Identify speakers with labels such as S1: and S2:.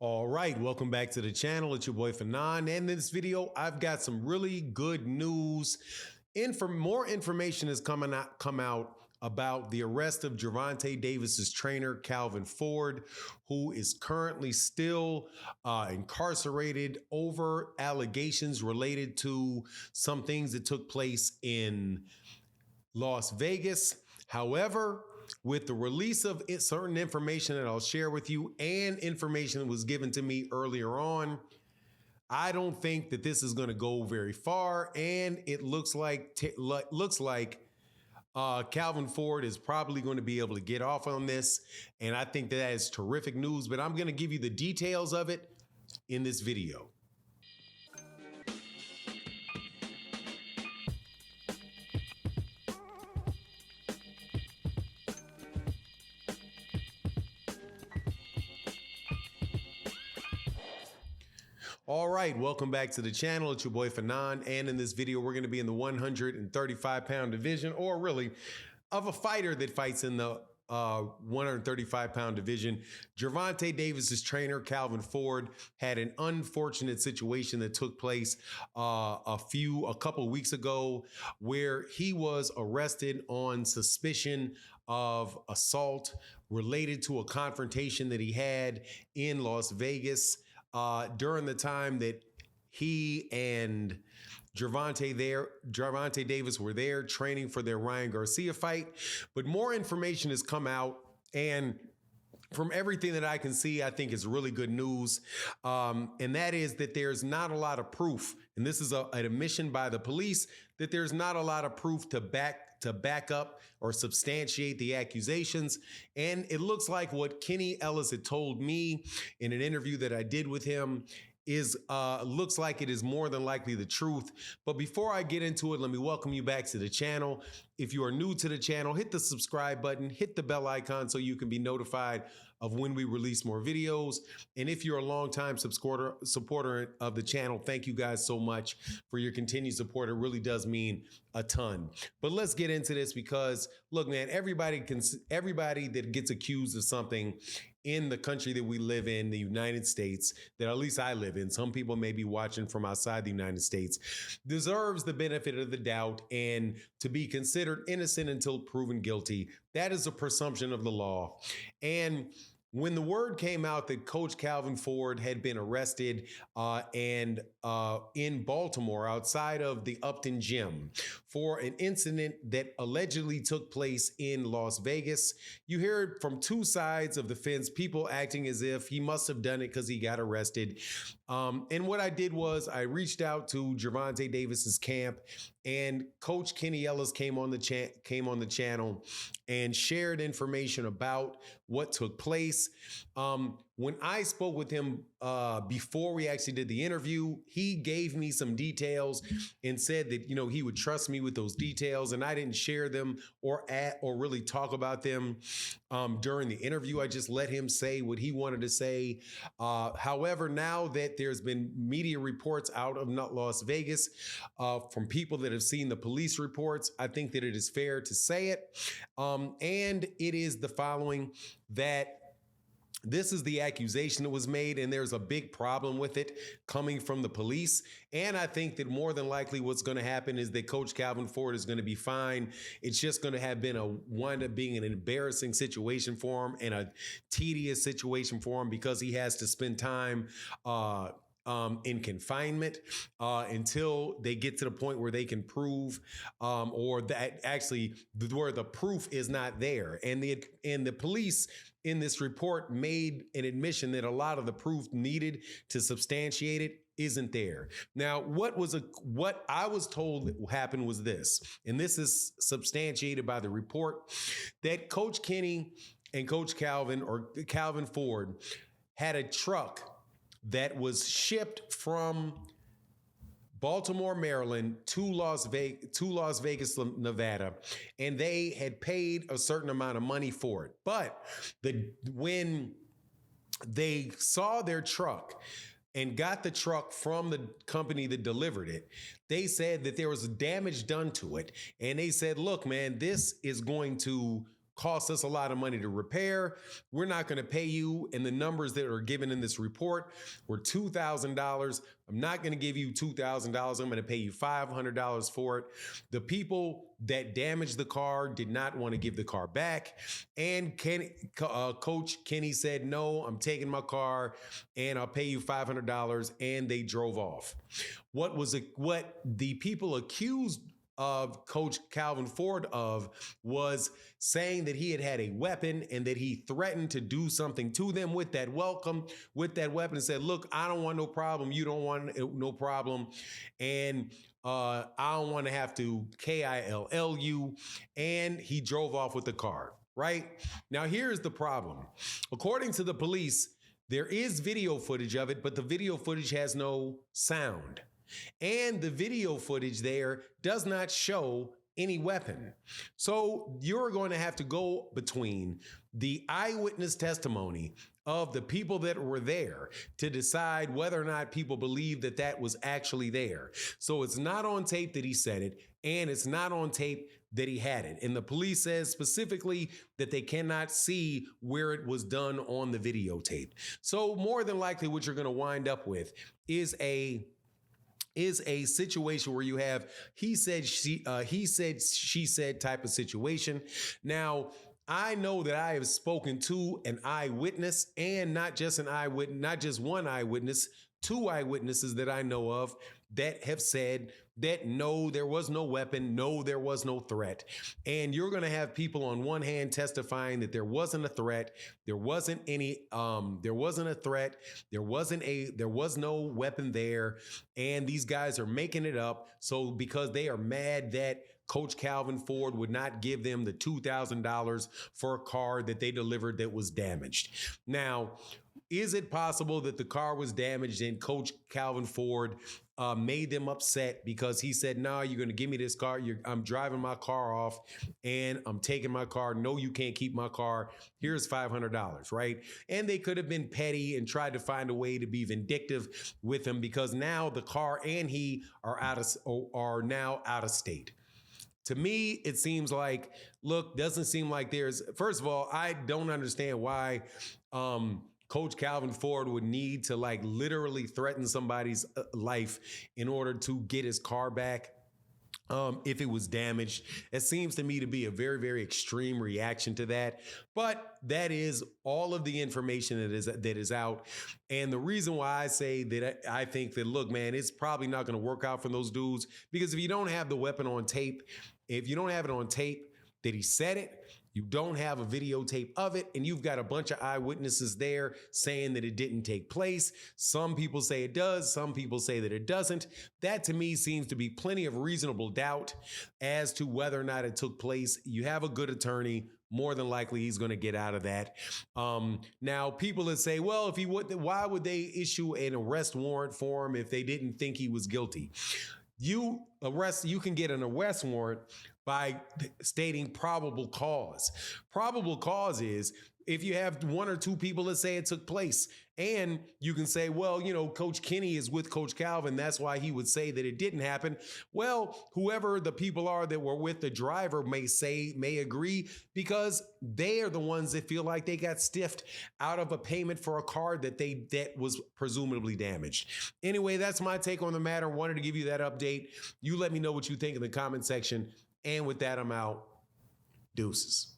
S1: All right, welcome back to the channel. It's your boy Fanon, and in this video, I've got some really good news. More information has come out about the arrest of Gervonta Davis's trainer, Calvin Ford, who is currently still incarcerated over allegations related to some things that took place in Las Vegas. However, with the release of certain information that I'll share with you and information that was given to me earlier on, I don't think that this is going to go very far. And it looks like Calvin Ford is probably going to be able to get off on this. And I think that is terrific news, but I'm going to give you the details of it in this video. All right, welcome back to the channel. It's your boy Fanon, and in this video, we're going to be in the 135-pound division, or really of a fighter that fights in the 135-pound division. Gervonta Davis's trainer, Calvin Ford, had an unfortunate situation that took place a couple weeks ago, where he was arrested on suspicion of assault related to a confrontation that he had in Las Vegas. During the time that he and Gervonta Davis were there training for their Ryan Garcia fight. But more information has come out, and from everything that I can see, I think it's really good news. And that is that there's not a lot of proof, and this is an admission by the police, that there's not a lot of proof to back up or substantiate the accusations. And it looks like what Kenny Ellis had told me in an interview that I did with him is looks like it is more than likely the truth. But before I get into it, let me welcome you back to the channel. If you are new to the channel, hit the subscribe button, hit the bell icon so you can be notified of when we release more videos. And if you're a longtime supporter of the channel, thank you guys so much for your continued support. It really does mean a ton. But let's get into this, because look, man, everybody that gets accused of something in the country that we live in, the United States, that at least I live in, some people may be watching from outside the United States, deserves the benefit of the doubt and to be considered innocent until proven guilty. That is a presumption of the law. And when the word came out that Coach Calvin Ford had been arrested in Baltimore outside of the Upton Gym for an incident that allegedly took place in Las Vegas, you hear from two sides of the fence, people acting as if he must have done it because he got arrested. And what I did was I reached out to Gervonta Davis's camp, and Coach Kenny Ellis came on the channel and shared information about what took place. When I spoke with him before we actually did the interview, he gave me some details and said that, he would trust me with those details, and I didn't share them or really talk about them during the interview. I just let him say what he wanted to say. However, now that there's been media reports out of Las Vegas from people that have seen the police reports, I think that it is fair to say it. And it is the following, that this is the accusation that was made, and there's a big problem with it coming from the police. And I think that more than likely what's going to happen is that Coach Calvin Ford is going to be fine. It's just going to have been wind up being an embarrassing situation for him and a tedious situation for him, because he has to spend time in confinement until they get to the point where they can prove or that actually where the proof is not there. And the police in this report made an admission that a lot of the proof needed to substantiate it isn't there. Now, what I was told happened was this, and this is substantiated by the report, that Coach Kenny and Coach Calvin, or Calvin Ford, had a truck that was shipped from Baltimore, Maryland to Las Vegas, Nevada, and they had paid a certain amount of money for it. But when they saw their truck and got the truck from the company that delivered it, they said that there was damage done to it. And they said, look, man, this is going to cost us a lot of money to repair. We're not going to pay you. And the numbers that are given in this report were $2,000. I'm not going to give you $2,000. I'm going to pay you $500 for it. The people that damaged the car did not want to give the car back. And Coach Kenny said, no, I'm taking my car and I'll pay you $500. And they drove off. What the people accused of Coach Calvin Ford of was saying that he had a weapon and that he threatened to do something to them with that weapon and said, look, I don't want no problem. You don't want no problem. And I don't want to have to kill you. And he drove off with the car, right? Now, here's the problem. According to the police, there is video footage of it, but the video footage has no sound. And the video footage there does not show any weapon. So you're going to have to go between the eyewitness testimony of the people that were there to decide whether or not people believe that that was actually there. So it's not on tape that he said it, and it's not on tape that he had it. And the police says specifically that they cannot see where it was done on the videotape. So more than likely what you're going to wind up with is a situation where you have he said, she said type of situation. Now, I know that I have spoken to an eyewitness, and not just one eyewitness, two eyewitnesses that I know of that have said that no, there was no weapon, no, there was no threat. And you're going to have people on one hand testifying that there wasn't a threat, there wasn't a threat, there was no weapon there, and these guys are making it up. So because they are mad that Coach Calvin Ford would not give them the $2,000 for a car that they delivered that was damaged. Now, is it possible that the car was damaged and Coach Calvin Ford made them upset because he said, no, you're going to give me this car. I'm driving my car off and I'm taking my car. No, you can't keep my car. Here's $500, right? And they could have been petty and tried to find a way to be vindictive with him because now the car and he are now out of state. To me, it seems like, doesn't seem like first of all, I don't understand why Coach Calvin Ford would need to literally threaten somebody's life in order to get his car back. If it was damaged. It seems to me to be a very, very extreme reaction to that. But that is all of the information that is out. And the reason why I say that I think that, look, man, it's probably not going to work out for those dudes, because if you don't have the weapon on tape, if you don't have it on tape that he said it, you don't have a videotape of it, and you've got a bunch of eyewitnesses there saying that it didn't take place. Some people say it does. Some people say that it doesn't. That to me seems to be plenty of reasonable doubt as to whether or not it took place. You have a good attorney. More than likely, he's going to get out of that. Now, people that say, well, if he would, why would they issue an arrest warrant for him if they didn't think he was guilty? You can get an arrest warrant by stating probable cause. Probable cause is if you have one or two people that say it took place, and you can say, well, Coach Kenny is with Coach Calvin. That's why he would say that it didn't happen. Well, whoever the people are that were with the driver may agree, because they are the ones that feel like they got stiffed out of a payment for a car that was presumably damaged. Anyway, that's my take on the matter. Wanted to give you that update. You let me know what you think in the comment section. And with that, I'm out. Deuces.